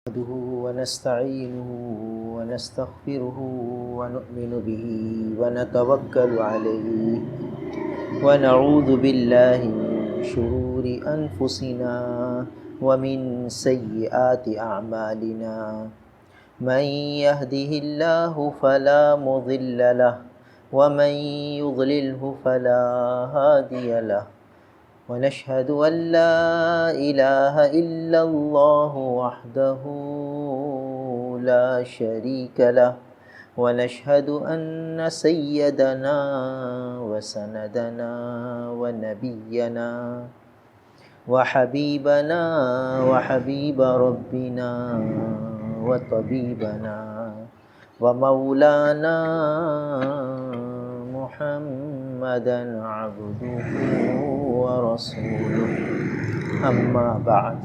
نحمده ونستعينه ونستغفره ونؤمن به ونتوكل عليه ونعوذ بالله من شرور أنفسنا ومن سيئات أعمالنا من يهده الله فلا مضل له ومن يضلله فلا هادي له ونشهد أن لا إله إلا الله وحده لا شريك له ونشهد أن سيدنا وسندنا ونبينا وحبيبنا وحبيب ربنا وطبيبنا ومولانا محمدا عبده ورسوله أما بعد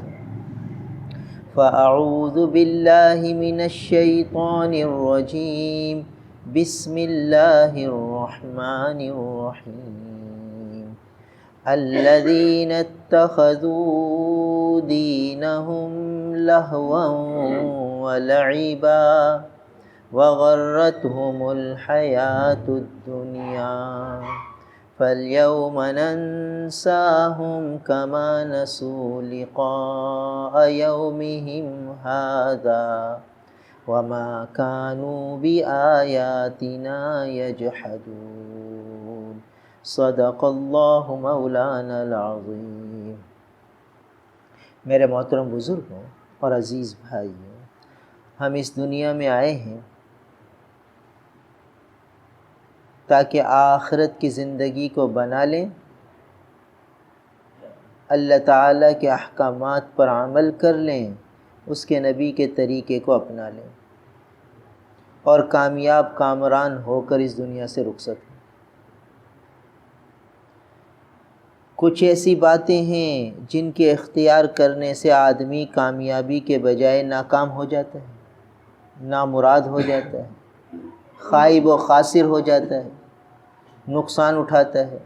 فأعوذ بالله من الشيطان الرجيم بسم الله الرحمن الرحيم الذين اتخذوا دينهم لهوا ولعبا وغرتهم الحياة الدنيا فاليوم ننساهم كما نسوا لقاء يومهم هذا وما كانوا بآياتنا يجحدون صدق اللہ مولانا العظیم۔ میرے محترم بزرگوں اور عزیز بھائیوں، ہم اس دنیا میں آئے ہیں تاکہ آخرت کی زندگی کو بنا لیں، اللہ تعالیٰ کے احکامات پر عمل کر لیں، اس کے نبی کے طریقے کو اپنا لیں اور کامیاب کامران ہو کر اس دنیا سے رخصت ہوں۔ کچھ ایسی باتیں ہیں جن کے اختیار کرنے سے آدمی کامیابی کے بجائے ناکام ہو جاتا ہے، نامراد ہو جاتا ہے، خائب و خاسر ہو جاتا ہے، نقصان اٹھاتا ہے۔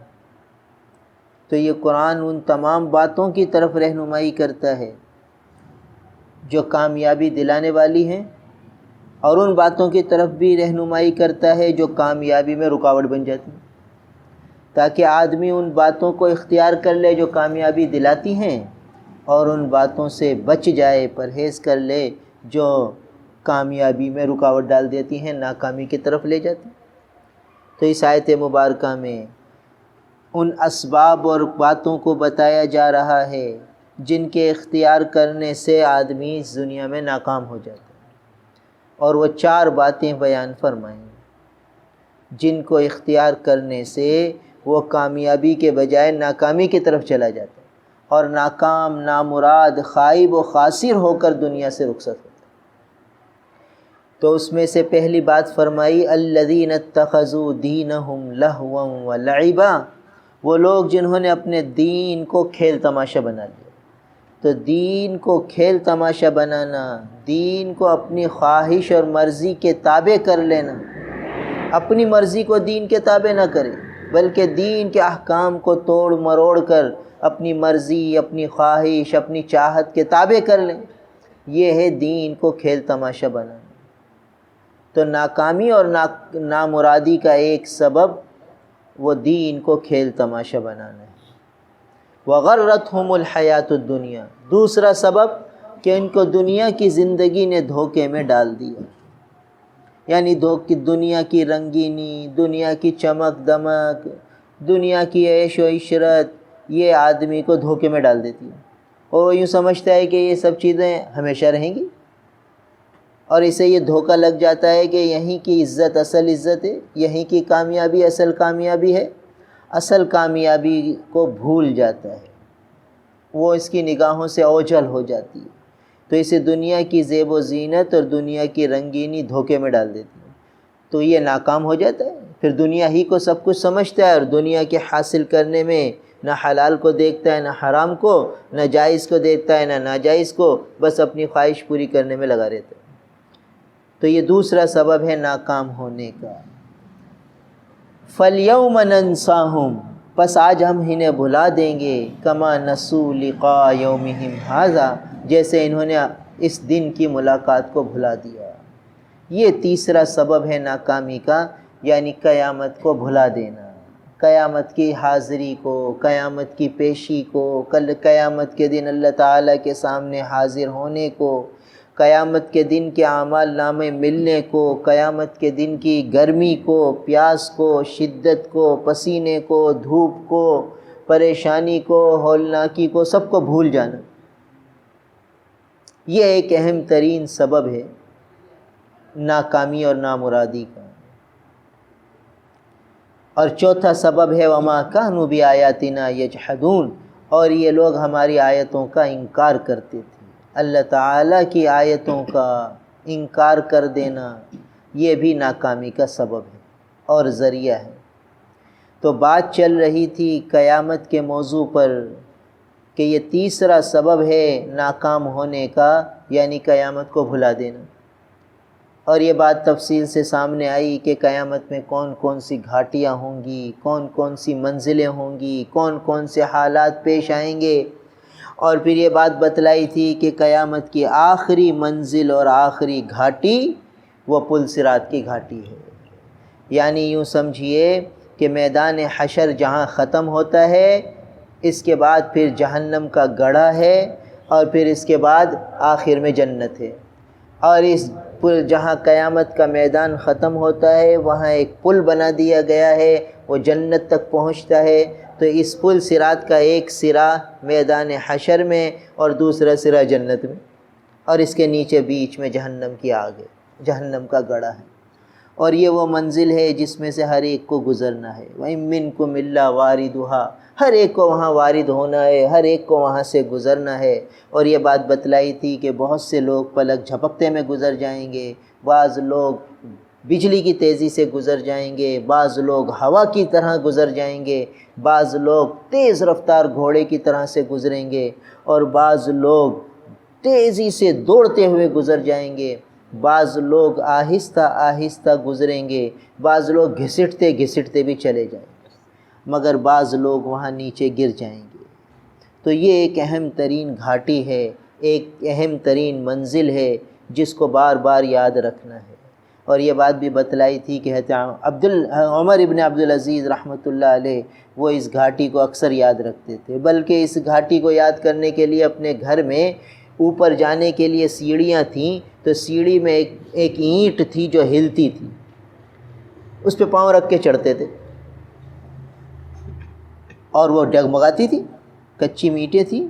تو یہ قرآن ان تمام باتوں کی طرف رہنمائی کرتا ہے جو کامیابی دلانے والی ہیں، اور ان باتوں کی طرف بھی رہنمائی کرتا ہے جو کامیابی میں رکاوٹ بن جاتی ہیں، تاکہ آدمی ان باتوں کو اختیار کر لے جو کامیابی دلاتی ہیں، اور ان باتوں سے بچ جائے، پرہیز کر لے جو کامیابی میں رکاوٹ ڈال دیتی ہیں، ناکامی کی طرف لے جاتی ہیں۔ تو اس آیت مبارکہ میں ان اسباب اور باتوں کو بتایا جا رہا ہے جن کے اختیار کرنے سے آدمی اس دنیا میں ناکام ہو جاتا ہے، اور وہ 4 باتیں بیان فرمائیں جن کو اختیار کرنے سے وہ کامیابی کے بجائے ناکامی کی طرف چلا جاتا ہے، اور ناکام، نامراد، خائب و خاسر ہو کر دنیا سے رخصت ہوتا ہے۔ تو اس میں سے پہلی بات فرمائی الذین اتخذوا دینہم لہوا ولعبا، وہ لوگ جنہوں نے اپنے دین کو کھیل تماشا بنا لیا۔ تو دین کو کھیل تماشا بنانا، دین کو اپنی خواہش اور مرضی کے تابع کر لینا، اپنی مرضی کو دین کے تابع نہ کرے بلکہ دین کے احکام کو توڑ مروڑ کر اپنی مرضی، اپنی خواہش، اپنی چاہت کے تابع کر لیں، یہ ہے دین کو کھیل تماشا بنانا۔ تو ناکامی اور نامرادی کا ایک سبب وہ دین کو کھیل تماشا بنانا ہے۔ وغرتہم الحیات الدنیا، دوسرا سبب کہ ان کو دنیا کی زندگی نے دھوکے میں ڈال دیا، یعنی دنیا کی رنگینی، دنیا کی چمک دمک، دنیا کی عیش و عشرت، یہ آدمی کو دھوکے میں ڈال دیتی ہے، اور وہ یوں سمجھتا ہے کہ یہ سب چیزیں ہمیشہ رہیں گی، اور اسے یہ دھوکہ لگ جاتا ہے کہ یہیں کی عزت اصل عزت ہے، یہیں کی کامیابی اصل کامیابی ہے، اصل کامیابی کو بھول جاتا ہے، وہ اس کی نگاہوں سے اوجھل ہو جاتی ہے، تو اسے دنیا کی زیب و زینت اور دنیا کی رنگینی دھوکے میں ڈال دیتی ہے، تو یہ ناکام ہو جاتا ہے، پھر دنیا ہی کو سب کچھ سمجھتا ہے، اور دنیا کے حاصل کرنے میں نہ حلال کو دیکھتا ہے، نہ حرام کو، نہ جائز کو دیکھتا ہے، نہ ناجائز کو، بس اپنی خواہش پوری کرنے میں لگا رہتا ہے۔ تو یہ دوسرا سبب ہے ناکام ہونے کا۔ فَالْيَوْمَ نَنْسَاهُمْ، پس آج ہم انہیں بھلا دیں گے، کما نسوا لقاء یومہم ھذا، جیسے انہوں نے اس دن کی ملاقات کو بھلا دیا۔ یہ تیسرا سبب ہے ناکامی کا، یعنی قیامت کو بھلا دینا، قیامت کی حاضری کو، قیامت کی پیشی کو، کل قیامت کے دن اللہ تعالیٰ کے سامنے حاضر ہونے کو، قیامت کے دن کے اعمال نامے ملنے کو، قیامت کے دن کی گرمی کو، پیاس کو، شدت کو، پسینے کو، دھوپ کو، پریشانی کو، ہولناکی کو، سب کو بھول جانا، یہ ایک اہم ترین سبب ہے ناکامی اور نامرادی کا۔ اور چوتھا سبب ہے وما کانوا بآیاتنا یجحدون، اور یہ لوگ ہماری آیتوں کا انکار کرتے تھے۔ اللہ تعالیٰ کی آیتوں کا انکار کر دینا یہ بھی ناکامی کا سبب ہے اور ذریعہ ہے۔ تو بات چل رہی تھی قیامت کے موضوع پر کہ یہ تیسرا سبب ہے ناکام ہونے کا، یعنی قیامت کو بھلا دینا، اور یہ بات تفصیل سے سامنے آئی کہ قیامت میں کون کون سی گھاٹیاں ہوں گی، کون کون سی منزلیں ہوں گی، کون کون سے حالات پیش آئیں گے، اور پھر یہ بات بتلائی تھی کہ قیامت کی آخری منزل اور آخری گھاٹی وہ پل صراط کی گھاٹی ہے۔ یعنی یوں سمجھیے کہ میدان حشر جہاں ختم ہوتا ہے، اس کے بعد پھر جہنم کا گڑھا ہے، اور پھر اس کے بعد آخر میں جنت ہے، اور اس پل جہاں قیامت کا میدان ختم ہوتا ہے وہاں ایک پل بنا دیا گیا ہے، وہ جنت تک پہنچتا ہے۔ تو اس پل صراط کا ایک سرا میدان حشر میں اور دوسرا سرا جنت میں، اور اس کے نیچے بیچ میں جہنم کی آگ ہے، جہنم کا گڑھا ہے، اور یہ وہ منزل ہے جس میں سے ہر ایک کو گزرنا ہے۔ وَإِن مِّنكُمْ إِلَّا وَارِدُهَا، ہر ایک کو وہاں وارد ہونا ہے، ہر ایک کو وہاں سے گزرنا ہے۔ اور یہ بات بتلائی تھی کہ بہت سے لوگ پلک جھپکتے میں گزر جائیں گے، بعض لوگ بجلی کی تیزی سے گزر جائیں گے، بعض لوگ ہوا کی طرح گزر جائیں گے، بعض لوگ تیز رفتار گھوڑے کی طرح سے گزریں گے، اور بعض لوگ تیزی سے دوڑتے ہوئے گزر جائیں گے، بعض لوگ آہستہ آہستہ گزریں گے، بعض لوگ گھسٹتے گھسٹتے بھی چلے جائیں گے، مگر بعض لوگ وہاں نیچے گر جائیں گے۔ تو یہ ایک اہم ترین گھاٹی ہے، ایک اہم ترین منزل ہے جس کو بار بار یاد رکھنا ہے۔ اور یہ بات بھی بتلائی تھی کہ عمر ابن عبدالعزیز رحمۃ اللہ علیہ وہ اس گھاٹی کو اکثر یاد رکھتے تھے، بلکہ اس گھاٹی کو یاد کرنے کے لیے اپنے گھر میں اوپر جانے کے لیے سیڑھیاں تھیں، تو سیڑھی میں ایک اینٹ تھی جو ہلتی تھی، اس پہ پاؤں رکھ کے چڑھتے تھے، اور وہ ڈگمگاتی تھی، کچی اینٹیں تھیں۔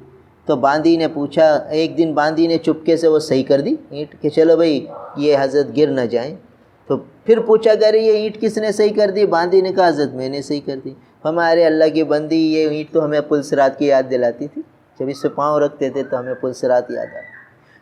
تو باندی نے پوچھا، ایک دن باندی نے چپکے سے وہ صحیح کر دی اینٹ کہ چلو بھائی یہ حضرت گر نہ جائیں۔ تو پھر پوچھا کہ ارے یہ اینٹ کس نے صحیح کر دی؟ باندی نے کہا حضرت میں نے صحیح کر دی۔ ہمارے اللہ کی بندی، یہ اینٹ تو ہمیں پل صراط کی یاد دلاتی تھی، جب اس پہ پاؤں رکھتے تھے تو ہمیں پل صراط یاد آتا۔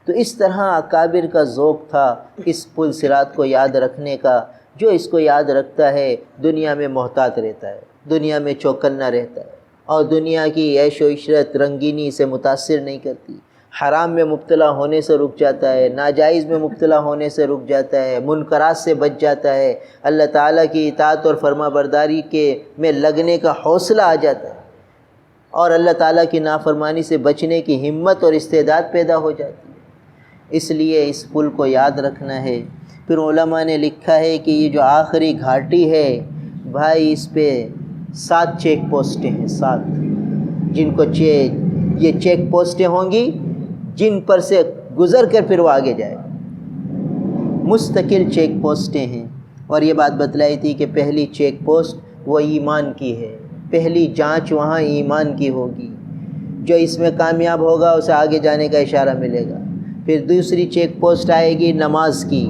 تو اس طرح اکابر کا ذوق تھا اس پل صراط کو یاد رکھنے کا۔ جو اس کو یاد رکھتا ہے دنیا میں محتاط رہتا ہے، دنیا میں چوکنا رہتا ہے، اور دنیا کی عیش و عشرت رنگینی سے متاثر نہیں کرتی، حرام میں مبتلا ہونے سے رک جاتا ہے، ناجائز میں مبتلا ہونے سے رک جاتا ہے، منکرات سے بچ جاتا ہے، اللہ تعالیٰ کی اطاعت اور فرما برداری میں لگنے کا حوصلہ آ جاتا ہے، اور اللہ تعالیٰ کی نافرمانی سے بچنے کی ہمت اور استعداد پیدا ہو جاتی ہے۔ اس لیے اس پل کو یاد رکھنا ہے۔ پھر علماء نے لکھا ہے کہ یہ جو آخری گھاٹی ہے بھائی، اس پہ 7 چیک پوسٹیں ہیں، 7 جن کو یہ چیک پوسٹیں ہوں گی جن پر سے گزر کر پھر وہ آگے جائے، مستقل چیک پوسٹیں ہیں۔ اور یہ بات بتلائی تھی کہ پہلی چیک پوسٹ وہ ایمان کی ہے، پہلی جانچ وہاں ایمان کی ہوگی، جو اس میں کامیاب ہوگا اسے آگے جانے کا اشارہ ملے گا۔ پھر دوسری چیک پوسٹ آئے گی نماز کی،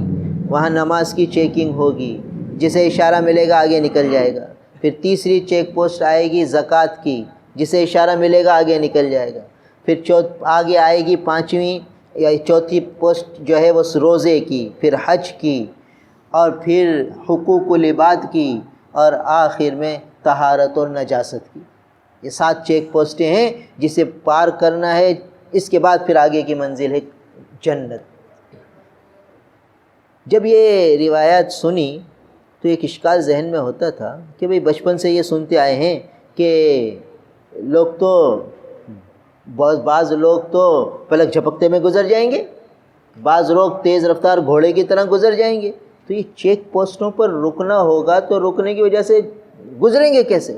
وہاں نماز کی چیکنگ ہوگی، جسے اشارہ ملے گا آگے نکل جائے گا۔ پھر تیسری چیک پوسٹ آئے گی زکوٰۃ کی، جسے اشارہ ملے گا آگے نکل جائے گا۔ پھر آگے آئے گی 5ویں یا 4تھی پوسٹ جو ہے وہ روزے کی، پھر حج کی، اور پھر حقوق العباد کی، اور آخر میں طہارت اور نجاست کی۔ یہ 7 چیک پوسٹیں ہیں جسے پار کرنا ہے، اس کے بعد پھر آگے کی منزل ہے جنت۔ جب یہ روایات سنی تو ایک اشکال ذہن میں ہوتا تھا کہ بھئی بچپن سے یہ سنتے آئے ہیں کہ بعض لوگ تو پلک جھپکتے میں گزر جائیں گے، بعض لوگ تیز رفتار گھوڑے کی طرح گزر جائیں گے، تو یہ چیک پوسٹوں پر رکنا ہوگا تو رکنے کی وجہ سے گزریں گے کیسے؟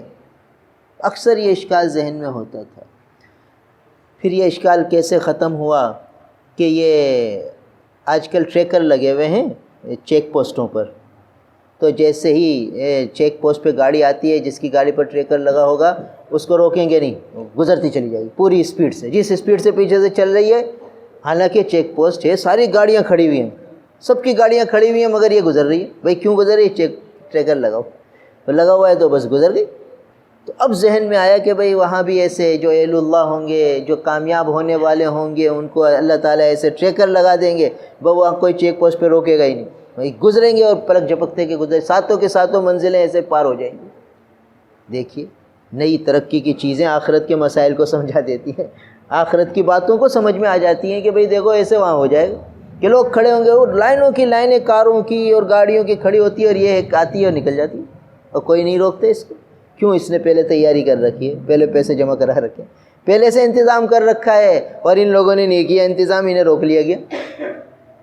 اکثر یہ اشکال ذہن میں ہوتا تھا۔ پھر یہ اشکال کیسے ختم ہوا کہ یہ آج کل ٹریکر لگے ہوئے ہیں چیک پوسٹوں پر، تو جیسے ہی چیک پوسٹ پہ گاڑی آتی ہے، جس کی گاڑی پر ٹریکر لگا ہوگا اس کو روکیں گے نہیں، گزرتی چلی جائے گی پوری اسپیڈ سے، جس اسپیڈ سے پیچھے سے چل رہی ہے، حالانکہ چیک پوسٹ ہے، ساری گاڑیاں کھڑی ہوئی ہیں، سب کی گاڑیاں کھڑی ہوئی ہیں، مگر یہ گزر رہی ہے۔ بھائی کیوں گزر رہی ہے؟ ٹریکر لگاؤ، تو لگا ہوا ہے تو بس گزر گئی۔ تو اب ذہن میں آیا کہ بھئی وہاں بھی ایسے جو اہل اللہ ہوں گے، جو کامیاب ہونے والے ہوں گے، ان کو اللہ تعالیٰ ایسے ٹریکر لگا دیں گے، وہاں کوئی چیک پوسٹ پہ روکے گا ہی نہیں، بھئی گزریں گے اور پلک جھپکتے کے گزرے، ساتوں کے ساتوں منزلیں ایسے پار ہو جائیں گی۔ دیکھیے نئی ترقی کی چیزیں آخرت کے مسائل کو سمجھا دیتی ہیں، آخرت کی باتوں کو سمجھ میں آ جاتی ہیں کہ بھئی دیکھو ایسے وہاں ہو جائے گا کہ لوگ کھڑے ہوں گے، وہ لائنوں کی لائنیں کاروں کی اور گاڑیوں کی کھڑی ہوتی ہے، اور یہ ایک آتی ہے اور نکل جاتی ہے، اور کوئی نہیں روکتے اس کو۔ کیوں؟ اس نے پہلے تیاری کر رکھی ہے، پہلے پیسے جمع کرا رکھے ہیں، پہلے سے انتظام کر رکھا ہے، اور ان لوگوں نے نہیں کیا انتظام، انہیں روک لیا گیا۔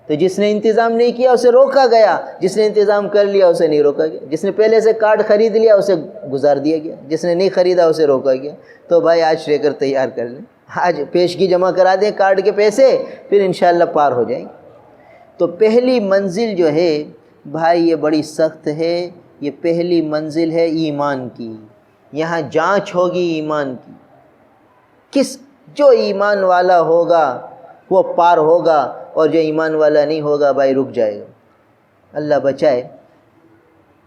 تو جس نے انتظام نہیں کیا اسے روکا گیا، جس نے انتظام کر لیا اسے نہیں روکا گیا، جس نے پہلے سے کارڈ خرید لیا اسے گزار دیا گیا، جس نے نہیں خریدا اسے روکا گیا۔ تو بھائی آج ٹریکر تیار کر لیں، آج پیشگی جمع کرا دیں کارڈ کے پیسے، پھر انشاءاللہ پار ہو جائیں گے۔ تو پہلی منزل جو ہے بھائی یہ بڑی سخت ہے، یہ پہلی منزل ہے ایمان کی، یہاں جانچ ہوگی ایمان کی، جو ایمان والا ہوگا وہ پار ہوگا، اور جو ایمان والا نہیں ہوگا بھائی رک جائے گا۔ اللہ بچائے۔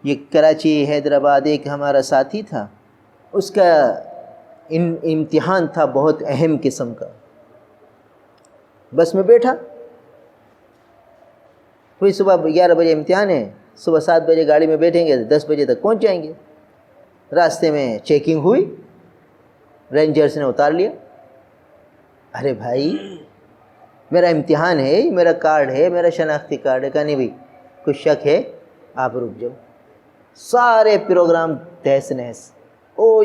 یہ کراچی حیدرآباد ایک ہمارا ساتھی تھا، اس کا امتحان تھا بہت اہم قسم کا، بس میں بیٹھا، کوئی صبح 11 بجے امتحان ہے، صبح 7 بجے گاڑی میں بیٹھیں گے 10 بجے تک پہنچ جائیں گے۔ راستے میں چیکنگ ہوئی، رینجرز نے اتار لیا۔ ارے بھائی میرا امتحان ہے، میرا کارڈ ہے، میرا شناختی کارڈ ہے۔ کہا نہیں بھائی کچھ شک ہے، آپ رک جاؤ۔ سارے پروگرام تہس نہس،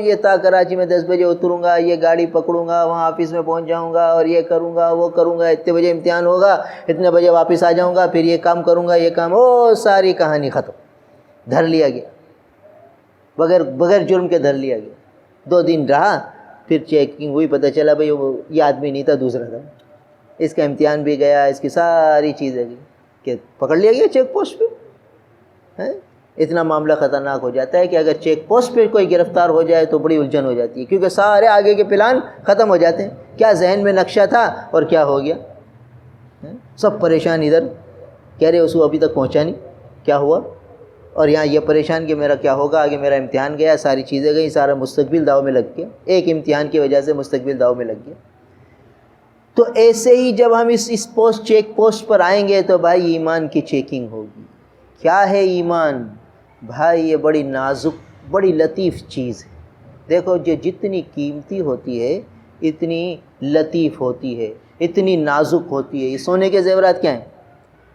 یہ تا کراچی میں 10 بجے اتروں گا، یہ گاڑی پکڑوں گا، وہاں آفس میں پہنچ جاؤں گا، اور یہ کروں گا وہ کروں گا، اتنے بجے امتحان ہوگا، اتنے بجے واپس آ جاؤں گا، پھر یہ کام کروں گا، یہ کام، ساری کہانی ختم، دھر لیا گیا، بغیر جرم کے دھر لیا گیا۔ 2 دن رہا، پھر چیکنگ ہوئی، پتہ چلا بھئی یہ آدمی نہیں تھا، دوسرا تھا، اس کا امتحان بھی گیا، اس کی ساری چیزیں گئی، کہ پکڑ لیا گیا چیک پوسٹ پہ۔ اتنا معاملہ خطرناک ہو جاتا ہے کہ اگر چیک پوسٹ پہ کوئی گرفتار ہو جائے تو بڑی الجھن ہو جاتی ہے، کیونکہ سارے آگے کے پلان ختم ہو جاتے ہیں، کیا ذہن میں نقشہ تھا اور کیا ہو گیا، سب پریشان، ادھر کہہ رہے اس کو ابھی تک پہنچا نہیں، کیا ہوا، اور یہاں یہ پریشان کہ میرا کیا ہوگا، آگے میرا امتحان گیا، ساری چیزیں گئیں، سارا مستقبل داؤ میں لگ گیا، ایک امتحان کی وجہ سے مستقبل داؤ میں لگ گیا۔ تو ایسے ہی جب ہم اس چیک پوسٹ پر آئیں گے تو بھائی ایمان کی چیکنگ ہوگی۔ کیا ہے ایمان؟ بھائی یہ بڑی نازک، بڑی لطیف چیز ہے۔ دیکھو یہ جتنی قیمتی ہوتی ہے اتنی لطیف ہوتی ہے، اتنی نازک ہوتی ہے۔ یہ سونے کے زیورات کیا ہیں؟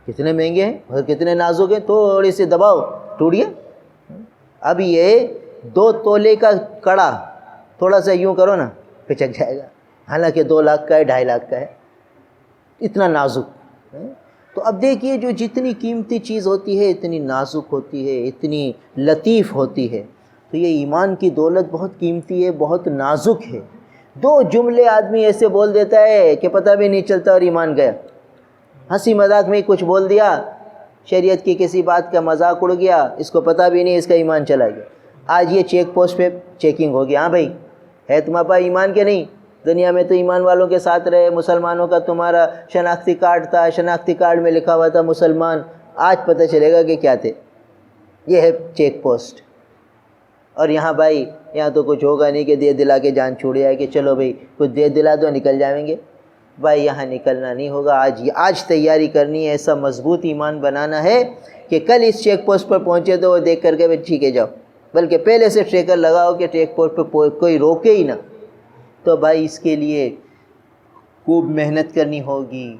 کتنے مہنگے ہیں اور کتنے نازک ہیں، تھوڑی سی دباؤ ٹوٹ گیا۔ اب یہ 2 تولے کا کڑا تھوڑا سا یوں کرو نا پچک جائے گا، حالانکہ 2 لاکھ کا ہے، 2.5 لاکھ کا ہے، اتنا نازک۔ تو اب دیکھیے جو جتنی قیمتی چیز ہوتی ہے اتنی نازک ہوتی ہے، اتنی لطیف ہوتی ہے۔ تو یہ ایمان کی دولت بہت قیمتی ہے، بہت نازک ہے۔ 2 جملے آدمی ایسے بول دیتا ہے کہ پتہ بھی نہیں چلتا اور ایمان گیا، ہنسی مذاق میں کچھ بول دیا، شریعت کی کسی بات کا مذاق اڑ گیا، اس کو پتہ بھی نہیں، اس کا ایمان چلا گیا۔ آج یہ چیک پوسٹ پہ چیکنگ ہوگی، ہاں بھائی ہے تمہارے پاس ایمان کے نہیں؟ دنیا میں تو ایمان والوں کے ساتھ رہے، مسلمانوں کا تمہارا شناختی کارڈ تھا، شناختی کارڈ میں لکھا ہوا تھا مسلمان، آج پتہ چلے گا کہ کیا تھے۔ یہ ہے چیک پوسٹ۔ اور یہاں بھائی یہاں تو کچھ ہوگا نہیں کہ دے دلا کے جان چھوڑے آئے کہ چلو بھئی کچھ دے دلا دو نکل جائیں گے۔ بھائی یہاں نکلنا نہیں ہوگا، آج تیاری کرنی ہے، ایسا مضبوط ایمان بنانا ہے کہ کل اس چیک پوسٹ پر پہنچے تو وہ دیکھ کر کے بھئی ٹھیک ہے جاؤ، بلکہ پہلے سے ٹریکر لگاؤ کہ چیک پوسٹ پہ کوئی روکے ہی نہ۔ تو بھائی اس کے لیے خوب محنت کرنی ہوگی،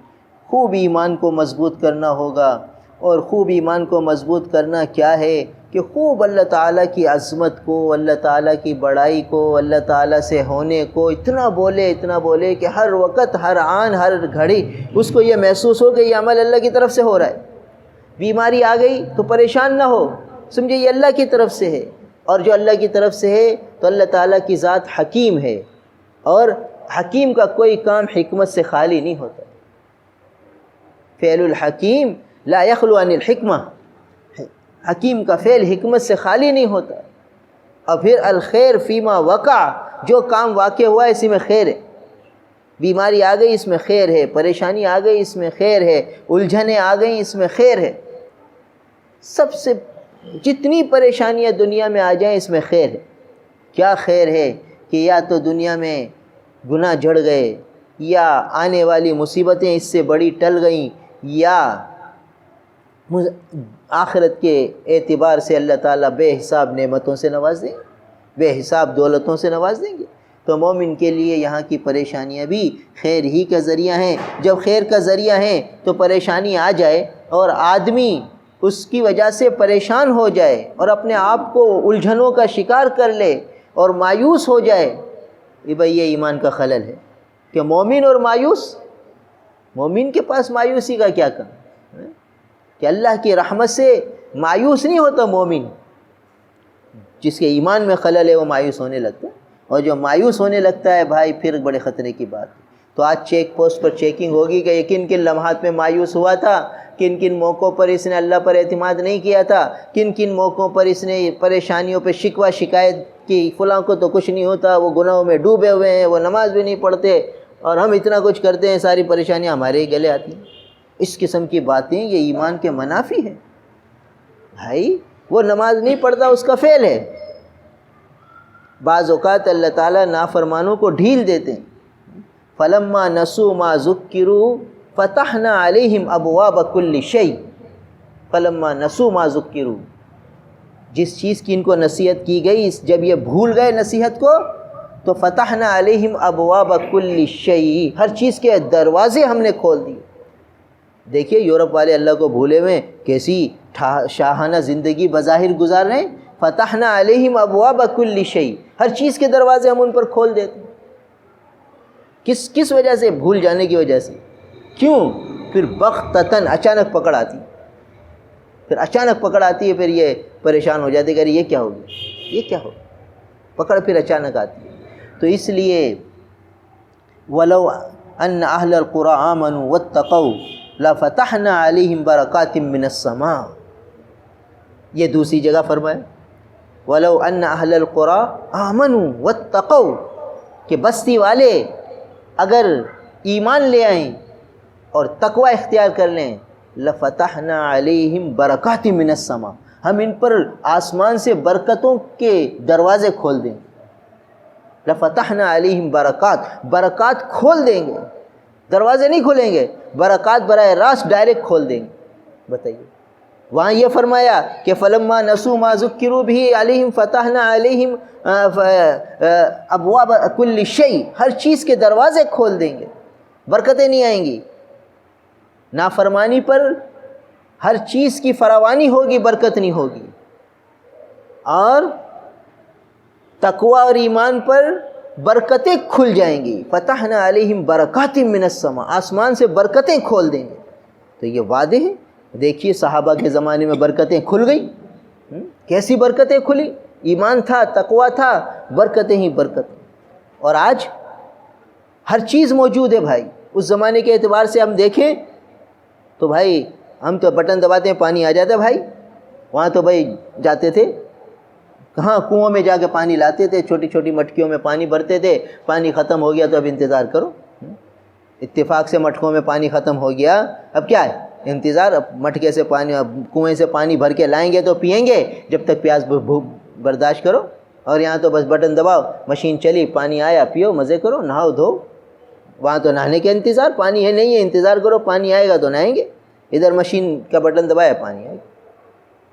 خوب ایمان کو مضبوط کرنا ہوگا، اور خوب ایمان کو مضبوط کرنا کیا ہے کہ خوب اللہ تعالیٰ کی عظمت کو، اللہ تعالیٰ کی بڑائی کو، اللہ تعالیٰ سے ہونے کو اتنا بولے کہ ہر وقت، ہر آن، ہر گھڑی اس کو یہ محسوس ہو کہ یہ عمل اللہ کی طرف سے ہو رہا ہے۔ بیماری آ گئی تو پریشان نہ ہو، سمجھے یہ اللہ کی طرف سے ہے، اور جو اللہ کی طرف سے ہے تو اللہ تعالیٰ کی ذات حکیم ہے، اور حکیم کا کوئی کام حکمت سے خالی نہیں ہوتا۔ فعل الحکیم لا یخلو عن الحکمہ، حکیم کا فعل حکمت سے خالی نہیں ہوتا۔ اور پھر الخیر فیما وقع، جو کام واقع ہوا ہے اسی میں خیر ہے۔ بیماری آ گئی اس میں خیر ہے، پریشانی آ گئی اس میں خیر ہے، الجھنیں آ گئیں اس میں خیر ہے۔ سب سے جتنی پریشانیاں دنیا میں آ جائیں اس میں خیر ہے۔ کیا خیر ہے کہ یا تو دنیا میں گناہ جڑ گئے، یا آنے والی مصیبتیں اس سے بڑی ٹل گئیں، یا آخرت کے اعتبار سے اللہ تعالیٰ بے حساب نعمتوں سے نواز دیں گے، بے حساب دولتوں سے نواز دیں گے۔ تو مومن کے لیے یہاں کی پریشانیاں بھی خیر ہی کا ذریعہ ہیں۔ جب خیر کا ذریعہ ہیں تو پریشانی آ جائے اور آدمی اس کی وجہ سے پریشان ہو جائے اور اپنے آپ کو الجھنوں کا شکار کر لے اور مایوس ہو جائے، یہ ایمان کا خلل ہے۔ کہ مومن اور مایوس، مومن کے پاس مایوسی کا کیا کام ہے؟ کہ اللہ کی رحمت سے مایوس نہیں ہوتا مومن، جس کے ایمان میں خلل ہے وہ مایوس ہونے لگتا ہے، اور جو مایوس ہونے لگتا ہے بھائی پھر بڑے خطرے کی بات ہے۔ تو آج چیک پوسٹ پر چیکنگ ہوگی کہ کن کن لمحات میں مایوس ہوا تھا، کن کن موقعوں پر اس نے اللہ پر اعتماد نہیں کیا تھا، کن کن موقعوں پر اس نے پریشانیوں پہ شکوہ شکایت کی، فلاں کو تو کچھ نہیں ہوتا، وہ گناہوں میں ڈوبے ہوئے ہیں، وہ نماز بھی نہیں پڑھتے، اور ہم اتنا کچھ کرتے ہیں، ساری پریشانیاں ہمارے ہی گلے آتی ہیں۔ اس قسم کی باتیں یہ ایمان کے منافی ہیں۔ بھائی وہ نماز نہیں پڑھتا، اس کا فعل ہے۔ بعض اوقات اللہ تعالیٰ نافرمانوں کو ڈھیل دیتے ہیں۔ فلما نسوا ما ذکروا فتحنا علیہم ابواب کل شیء، فلما نسوا ما ذکروا، جس چیز کی ان کو نصیحت کی گئی جب یہ بھول گئے نصیحت کو تو فتحنا علیہم ابواب کل شیء، ہر چیز کے دروازے ہم نے کھول دیے۔ دیکھیے یورپ والے اللہ کو بھولے ہوئے کیسی شاہانہ زندگی بظاہر گزار رہے ہیں۔ فتحنا علیہم ابواب کل شیء، ہر چیز کے دروازے ہم ان پر کھول دیتے ہیں۔ کس وجہ سے؟ بھول جانے کی وجہ سے۔ کیوں؟ پھر بغتتاً اچانک پکڑ آتی، پھر اچانک پکڑ آتی ہے، پھر یہ پریشان ہو جاتے کہ یہ کیا ہو گیا، یہ کیا ہو گیا، پکڑ پھر اچانک آتی ہے۔ تو اس لیے وَلَوْ أَنَّ أَهْلَ الْقُرَىٰ آمَنُوا وَاتَّقَوْا لَفَتَحْنَا عَلَيْهِمْ بَرَكَاتٍ مِّنَ السَّمَاءِ، یہ دوسری جگہ فرمایا وَلَوْ أَنَّ أَهْلَ الْقُرَىٰ آمَنُوا وَاتَّقَوْا، کہ بستی والے اگر ایمان لے آئیں اور تقوی اختیار کر لیں، لَفَتَحْنَا عَلَيْهِمْ بَرَكَاتٍ مِّنَ السَّمَاءِ، ہم ان پر آسمان سے برکتوں کے دروازے کھول دیں گے۔ لَفَتَحْنَا عَلَيْهِمْ برکات، برکات کھول دیں گے، دروازے نہیں کھولیں گے، برکات براہ راست ڈائریکٹ کھول دیں گے۔ بتائیے وہاں یہ فرمایا کہ فلما نسوا ما ذکروا به علیہم فتحنا علیہم ابواب کل شیء، ہر چیز کے دروازے کھول دیں گے، برکتیں نہیں آئیں گی۔ نافرمانی پر ہر چیز کی فراوانی ہوگی، برکت نہیں ہوگی، اور تقوی اور ایمان پر برکتیں کھل جائیں گی۔ فتحنا علیہم برکات من السماء، آسمان سے برکتیں کھول دیں گے۔ تو یہ وعدے ہیں۔ دیکھیے صحابہ کے زمانے میں برکتیں کھل گئیں، کیسی برکتیں کھلی، ایمان تھا، تقوی تھا، برکتیں ہی برکتیں۔ اور آج ہر چیز موجود ہے بھائی۔ اس زمانے کے اعتبار سے ہم دیکھیں تو بھائی ہم تو بٹن دباتے ہیں پانی آ جاتا ہے بھائی، وہاں تو بھائی جاتے تھے کہاں، کنووں میں جا کے پانی لاتے تھے، چھوٹی چھوٹی مٹکیوں میں پانی بھرتے تھے، پانی ختم ہو گیا تو اب انتظار کرو، اتفاق سے مٹکوں میں پانی ختم ہو گیا، اب کیا ہے انتظار، اب مٹکے سے پانی، اب کنویں سے پانی بھر کے لائیں گے تو پئیں گے جب تک پیاس برداشت کرو، اور یہاں تو بس بٹن دباؤ، مشین چلی، پانی آیا، پیو، مزے کرو، نہاؤ دھو۔ وہاں تو نہانے کا انتظار، پانی ہے نہیں ہے انتظار کرو، پانی آئے گا تو نہائیں گے، ادھر مشین کا بٹن دبایا پانی آئے گا۔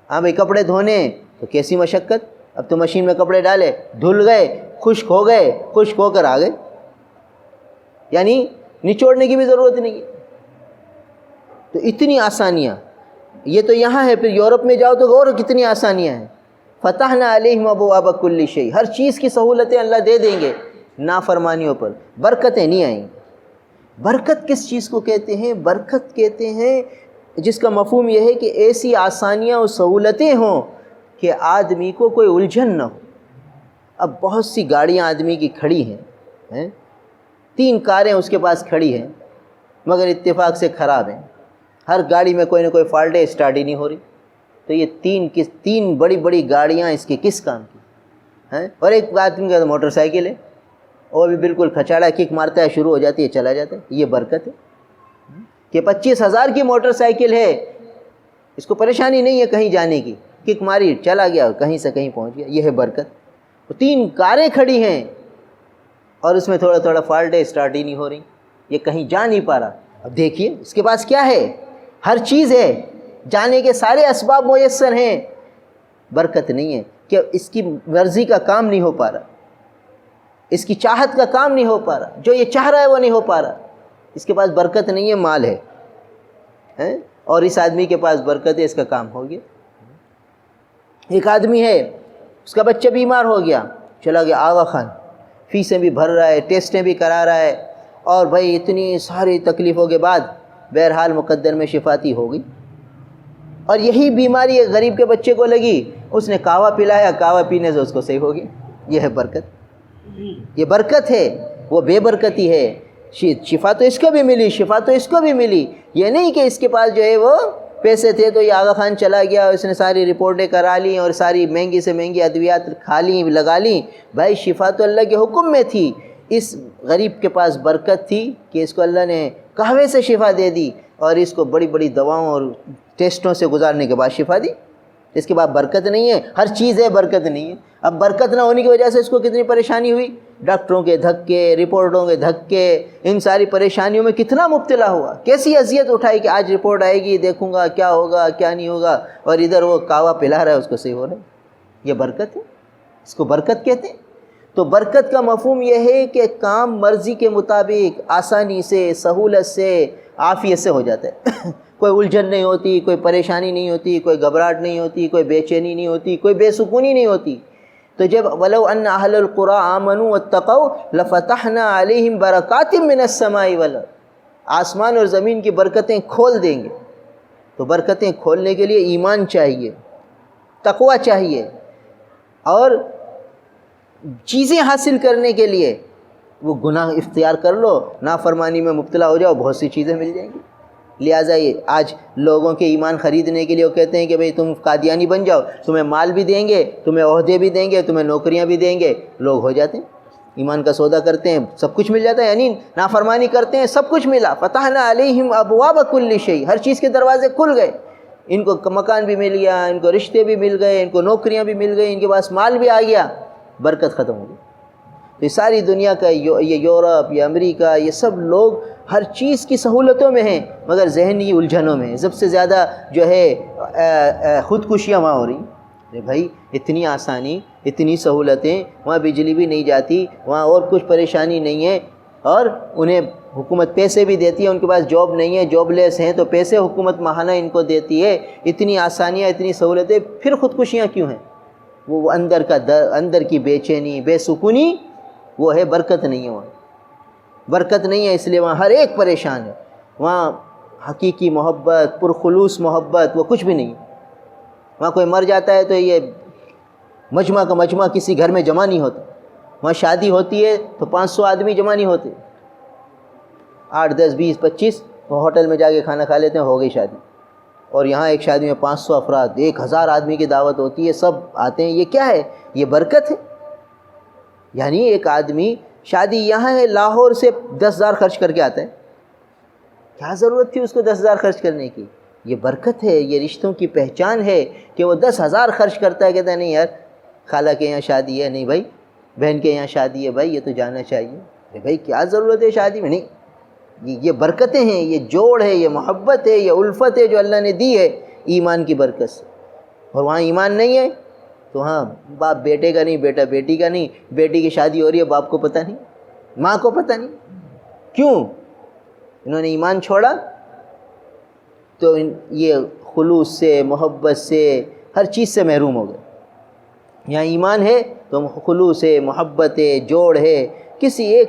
ہاں بھائی کپڑے دھونے تو کیسی مشقت، اب تو مشین میں کپڑے ڈالے، دھل گئے، خشک ہو گئے، خشک ہو کر آ گئے، یعنی نچوڑنے کی بھی ضرورت نہیں ہے۔ تو اتنی آسانیاں، یہ تو یہاں ہے، پھر یورپ میں جاؤ تو اور کتنی آسانیاں ہیں. فتحنا علیہم ابواب کل شیء، ہر چیز کی سہولتیں اللہ دے دیں گے. نافرمانیوں پر برکتیں نہیں آئیں. برکت کس چیز کو کہتے ہیں؟ برکت کہتے ہیں جس کا مفہوم یہ ہے کہ ایسی آسانیاں اور سہولتیں ہوں کہ آدمی کو کوئی الجھن نہ ہو. اب بہت سی گاڑیاں آدمی کی کھڑی ہیں، 3 کاریں اس کے پاس کھڑی ہیں مگر اتفاق سے خراب ہیں. ہر گاڑی میں کوئی نہ کوئی فالٹ ہے، اسٹارٹ ہی نہیں ہو رہی. تو یہ 3 بڑی بڑی گاڑیاں اس کے کس کام کی ہیں؟ اور ایک آدمی کا موٹر سائیکل ہے، وہ بھی بالکل کھچاڑا، کک مارتا ہے، شروع ہو جاتی ہے، چلا جاتا ہے. یہ برکت ہے کہ 25,000 کی موٹر سائیکل ہے، اس کو پریشانی نہیں ہے کہیں جانے کی، کک ماری چلا گیا، کہیں سے کہیں پہنچ گیا. یہ ہے برکت. 3 کاریں کھڑی ہیں اور اس میں تھوڑا تھوڑا فالٹ ہے، اسٹارٹ ہی نہیں ہو رہی، یہ کہیں جا نہیں پا رہا. اب دیکھیے اس کے پاس کیا ہے، ہر چیز ہے، جانے کے سارے اسباب میسر ہیں. برکت نہیں ہے کہ اس کی مرضی کا کام نہیں ہو پا رہا، اس کی چاہت کا کام نہیں ہو پا رہا، جو یہ چاہ رہا ہے وہ نہیں ہو پا رہا. اس کے پاس برکت نہیں ہے، مال ہے، اور اس آدمی کے پاس برکت ہے، اس کا کام ہو گیا. ایک آدمی ہے، اس کا بچہ بیمار ہو گیا، چلا گیا آغا خان، فیسیں بھی بھر رہا ہے، ٹیسٹیں بھی کرا رہا ہے، اور بھائی اتنی ساری تکلیفوں کے بعد بہرحال مقدر میں شفاتی ہو گئی. اور یہی بیماری ایک غریب کے بچے کو لگی، اس نے کہوا پلایا، کہوا پینے سے اس کو صحیح ہو گیا. یہ ہے برکت. یہ برکت ہے. وہ بے برکتی ہے. شفا تو اس کو بھی ملی، شفا تو اس کو بھی ملی. یہ نہیں کہ اس کے پاس جو ہے وہ پیسے تھے تو یہ آغا خان چلا گیا، اس نے ساری رپورٹیں کرا لیں اور ساری مہنگی سے مہنگی ادویات کھا لیں، لگا لیں. بھائی شفا تو اللہ کے حکم میں تھی. اس غریب کے پاس برکت تھی کہ اس کو اللہ نے قہوے سے شفا دے دی، اور اس کو بڑی بڑی دواؤں اور ٹیسٹوں سے گزارنے کے بعد شفا دی. اس کے بعد برکت نہیں ہے. ہر چیز ہے، برکت نہیں ہے. اب برکت نہ ہونے کی وجہ سے اس کو کتنی پریشانی ہوئی، ڈاکٹروں کے دھکے، رپورٹوں کے دھکے، ان ساری پریشانیوں میں کتنا مبتلا ہوا، کیسی اذیت اٹھائی کہ آج رپورٹ آئے گی، دیکھوں گا کیا ہوگا کیا نہیں ہوگا، اور ادھر وہ کہوا پلا رہا ہے، اس کو صحیح ہو رہا ہے. یہ برکت ہے، اس کو برکت کہتے ہیں. تو برکت کا مفہوم یہ ہے کہ کام مرضی کے مطابق آسانی سے، سہولت سے، عافیت سے ہو جاتا ہے. کوئی الجھن نہیں ہوتی، کوئی پریشانی نہیں ہوتی، کوئی گھبراہٹ نہیں ہوتی، کوئی بے چینی نہیں ہوتی، کوئی بے سکونی نہیں ہوتی. تو جب وَلَوْ أَنَّ أَهْلَ الْقُرَىٰ آمَنُوا وَاتَّقَوْا لَفَتَحْنَا عَلَيْهِمْ بَرَكَاتٍ مِّنَ السَّمَاءِ وَالْأَرْضِ. آسمان اور زمین کی برکتیں کھول دیں گے. تو برکتیں کھولنے کے لیے ایمان چاہیے، تقوی چاہیے، اور چیزیں حاصل کرنے کے لیے وہ گناہ اختیار کر لو، نافرمانی میں مبتلا ہو جاؤ، بہت سی چیزیں مل جائیں گی. لہٰذا یہ آج لوگوں کے ایمان خریدنے کے لیے وہ کہتے ہیں کہ بھئی تم قادیانی بن جاؤ، تمہیں مال بھی دیں گے، تمہیں عہدے بھی دیں گے، تمہیں نوکریاں بھی دیں گے. لوگ ہو جاتے ہیں، ایمان کا سودا کرتے ہیں، سب کچھ مل جاتا ہے. یعنی نافرمانی کرتے ہیں، سب کچھ ملا. فتحنا علیہم ابواب کل شیء، ہر چیز کے دروازے کھل گئے. ان کو مکان بھی مل گیا، ان کو رشتے بھی مل گئے، ان کو نوکریاں بھی مل گئی، ان کے پاس مال بھی آ گیا. برکت ختم ہو گئی. یہ ساری دنیا کا، یہ یورپ، یہ امریکہ، یہ سب لوگ ہر چیز کی سہولتوں میں ہیں مگر ذہنی الجھنوں میں ہیں. سب سے زیادہ جو ہے خودکشیاں وہاں ہو رہی ہیں. بھائی اتنی آسانی، اتنی سہولتیں، وہاں بجلی بھی نہیں جاتی، وہاں اور کچھ پریشانی نہیں ہے، اور انہیں حکومت پیسے بھی دیتی ہے. ان کے پاس جاب نہیں ہے، جاب لیس ہیں، تو پیسے حکومت ماہانہ ان کو دیتی ہے. اتنی آسانیاں، اتنی سہولتیں، پھر خودکشیاں کیوں ہیں؟ وہ اندر کا اندر کی بے چینی، بے سکونی، وہ ہے برکت نہیں ہے. وہاں برکت نہیں ہے، اس لیے وہاں ہر ایک پریشان ہے. وہاں حقیقی محبت، پرخلوص محبت، وہ کچھ بھی نہیں. وہاں کوئی مر جاتا ہے تو یہ مجمع کا مجمع کسی گھر میں جمع نہیں ہوتا. وہاں شادی ہوتی ہے تو 500 آدمی جمع نہیں ہوتے، 8 10 20 25 وہ ہوٹل میں جا کے کھانا کھا لیتے ہیں، ہو گئی شادی. اور یہاں ایک شادی میں 500 افراد، 1000 آدمی کی دعوت ہوتی ہے، سب آتے ہیں. یہ کیا ہے؟ یہ برکت ہے. یعنی ایک آدمی شادی یہاں ہے، لاہور سے 10,000 خرچ کر کے آتا ہے. کیا ضرورت تھی اس کو 10,000 خرچ کرنے کی؟ یہ برکت ہے، یہ رشتوں کی پہچان ہے کہ وہ 10,000 خرچ کرتا ہے. کہتا ہے نہیں یار، خالہ کے یہاں شادی ہے، نہیں بھائی بہن کے یہاں شادی ہے، بھائی یہ تو جانا چاہیے. بھائی کیا ضرورت ہے شادی میں؟ نہیں، یہ برکتیں ہیں، یہ جوڑ ہے، یہ محبت ہے، یہ الفت ہے جو اللہ نے دی ہے ایمان کی برکت سے. اور وہاں ایمان نہیں ہے تو ہاں، باپ بیٹے کا نہیں، بیٹا بیٹی کا نہیں. بیٹی کی شادی ہو رہی ہے، باپ کو پتہ نہیں، ماں کو پتہ نہیں. کیوں؟ انہوں نے ایمان چھوڑا. تو یہ خلوص سے، محبت سے، ہر چیز سے محروم ہو گئے۔ یہاں ایمان ہے تو خلوص ہے، محبت ہے، جوڑ ہے۔ کسی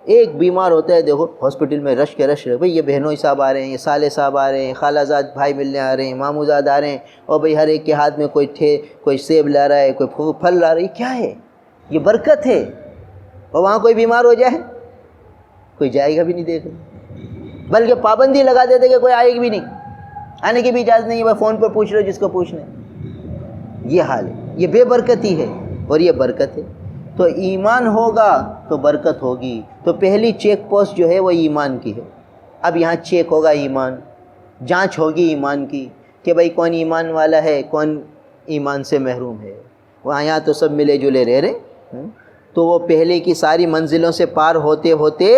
ایک بیمار ہوتا ہے، دیکھو ہاسپٹل میں رش کے رش ہے، بھئی یہ بہنوئی صاحب آ رہے ہیں، یہ صالح صاحب آ رہے ہیں، خالہ زاد بھائی ملنے آ رہے ہیں، ماموں زاد آ رہے ہیں، اور بھئی ہر ایک کے ہاتھ میں کوئی سیب لا رہا ہے، کوئی پھل لا رہا ہے۔ کیا ہے؟ یہ برکت ہے۔ اور وہاں کوئی بیمار ہو جائے کوئی جائے گا بھی نہیں دیکھنے، بلکہ پابندی لگا دیتے کہ کوئی آئے گا بھی نہیں، آنے کی بھی اجازت نہیں ہے، بس فون پر پوچھ رہے جس کو پوچھنا ہے۔ یہ حال ہے، یہ بے برکتی ہے اور یہ برکت ہے۔ تو ایمان ہوگا تو برکت ہوگی۔ تو پہلی چیک پوسٹ جو ہے وہ ایمان کی ہے۔ اب یہاں چیک ہوگا ایمان، جانچ ہوگی ایمان کی کہ بھئی کون ایمان والا ہے، کون ایمان سے محروم ہے۔ وہاں یہاں تو سب ملے جلے رہ رہے، تو وہ پہلے کی ساری منزلوں سے پار ہوتے ہوتے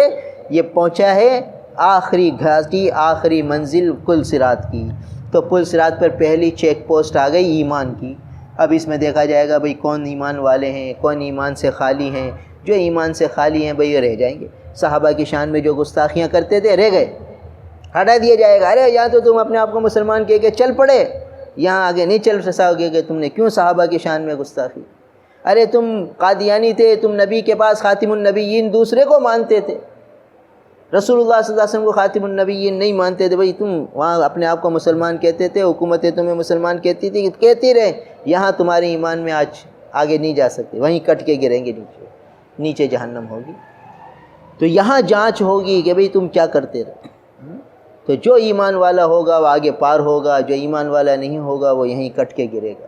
یہ پہنچا ہے آخری گھاٹی، آخری منزل پل صراط کی۔ تو پل صراط پر پہلی چیک پوسٹ آ گئی ایمان کی۔ اب اس میں دیکھا جائے گا بھئی کون ایمان والے ہیں، کون ایمان سے خالی ہیں۔ جو ایمان سے خالی ہیں بھئی یہ رہ جائیں گے۔ صحابہ کی شان میں جو گستاخیاں کرتے تھے رہ گئے، ہٹا دیا جائے گا۔ ارے یہاں تو تم اپنے آپ کو مسلمان کہہ کے چل پڑے، یہاں آگے نہیں چل سکو گے کہ تم نے کیوں صحابہ کی شان میں گستاخی۔ ارے تم قادیانی تھے، تم نبی کے پاس خاتم النبیین دوسرے کو مانتے تھے، رسول اللہ صلی اللہ علیہ وسلم کو خاتم النبیین نہیں مانتے تھے، بھئی تم وہاں اپنے آپ کو مسلمان کہتے تھے، حکومتیں تمہیں مسلمان کہتی تھی، کہتی رہے، یہاں تمہارے ایمان میں آج آگے نہیں جا سکتے، وہیں کٹ کے گریں گے نیچے جہنم ہوگی۔ تو یہاں جانچ ہوگی کہ بھئی تم کیا کرتے رہے۔ تو جو ایمان والا ہوگا وہ آگے پار ہوگا، جو ایمان والا نہیں ہوگا وہ یہیں کٹ کے گرے گا۔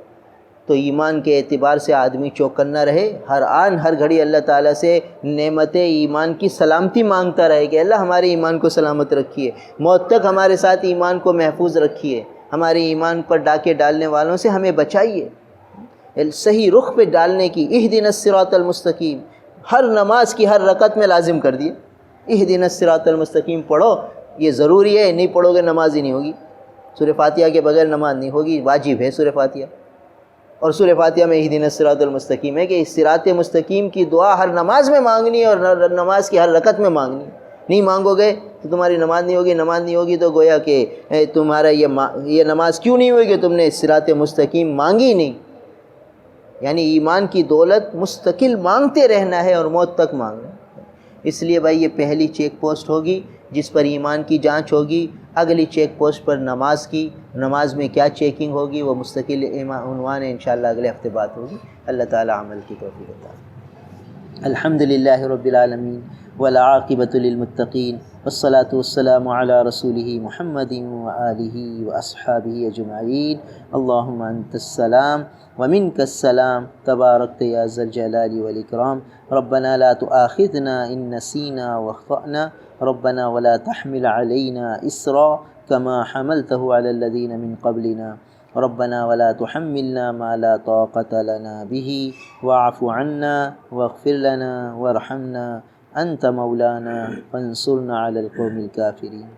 تو ایمان کے اعتبار سے آدمی چوکنا رہے، ہر آن ہر گھڑی اللہ تعالیٰ سے نعمت ایمان کی سلامتی مانگتا رہے کہ اللہ ہمارے ایمان کو سلامت رکھیے، موت تک ہمارے ساتھ ایمان کو محفوظ رکھیے، ہمارے ایمان پر ڈاکے ڈالنے والوں سے ہمیں بچائیے، صحیح رخ پہ ڈالنے کی۔ اہدنا الصراط المستقیم ہر نماز کی ہر رکعت میں لازم کر دیے، اہدنا الصراط المستقیم پڑھو، یہ ضروری ہے، نہیں پڑھو گے نماز ہی نہیں ہوگی۔ سورہ فاتحہ کے بغیر نماز نہیں ہوگی، واجب ہے سورہ فاتحہ۔ اور سورہ فاتحہ میں اہدنا الصراط المستقیم ہے کہ اس صراط مستقیم کی دعا ہر نماز میں مانگنی ہے اور نماز کی ہر رکعت میں مانگنی ہے۔ نہیں مانگو گے تو تمہاری نماز نہیں ہوگی، نماز نہیں ہوگی تو گویا کہ تمہارا یہ نماز کیوں نہیں ہوئی کہ تم نے صراط مستقیم مانگی نہیں۔ یعنی ایمان کی دولت مستقل مانگتے رہنا ہے اور موت تک مانگنا ہے۔ اس لیے بھائی یہ پہلی چیک پوسٹ ہوگی جس پر ایمان کی جانچ ہوگی۔ اگلی چیک پوسٹ پر نماز کی، نماز میں کیا چیکنگ ہوگی وہ مستقل عنوان ہے، انشاءاللہ اگلے ہفتے بات ہوگی۔ اللہ تعالی عمل کی توفیق عطا فرمائے۔ الحمدللہ رب العالمین والعاقبۃ للمتقین والصلاة والسلام علی رسولہ محمد وآلہ واصحابہ اجمعین۔ اللہم انت السلام ومنک السلام تبارکت یا ذا الجلال والاکرام۔ ربنا لا تؤاخذنا ان نسینا واخطأنا ربنا ولا تحمل علينا إصرا كما حملته على الذين من قبلنا ربنا ولا تحملنا ما لا طاقة لنا به واعف عنا واغفر لنا وارحمنا أنت مولانا فانصرنا على القوم الكافرين۔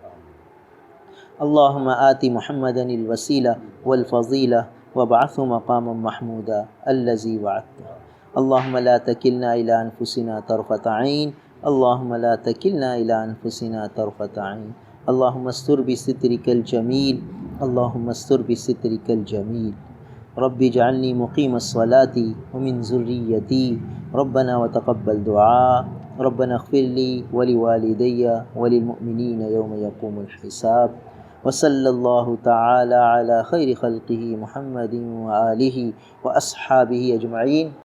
اللهم آت محمدا الوسيلة والفضيلة وابعثه مقاما محمودا الذي وعدته۔ اللهم لا تكلنا إلى أنفسنا طرفة عين، اللهم لا تكلنا إلى أنفسنا طرفة عين۔ اللهم استر بسترك الجميل، اللهم استر بسترك الجميل۔ رب اجعلني مقيم الصلاة ومن ذريتي ربنا وتقبل دعاء، ربنا اغفر لي ولوالدي وللمؤمنين يوم يقوم الحساب۔ وصلى الله تعالى على خير خلقه محمد وآله وأصحابه أجمعين۔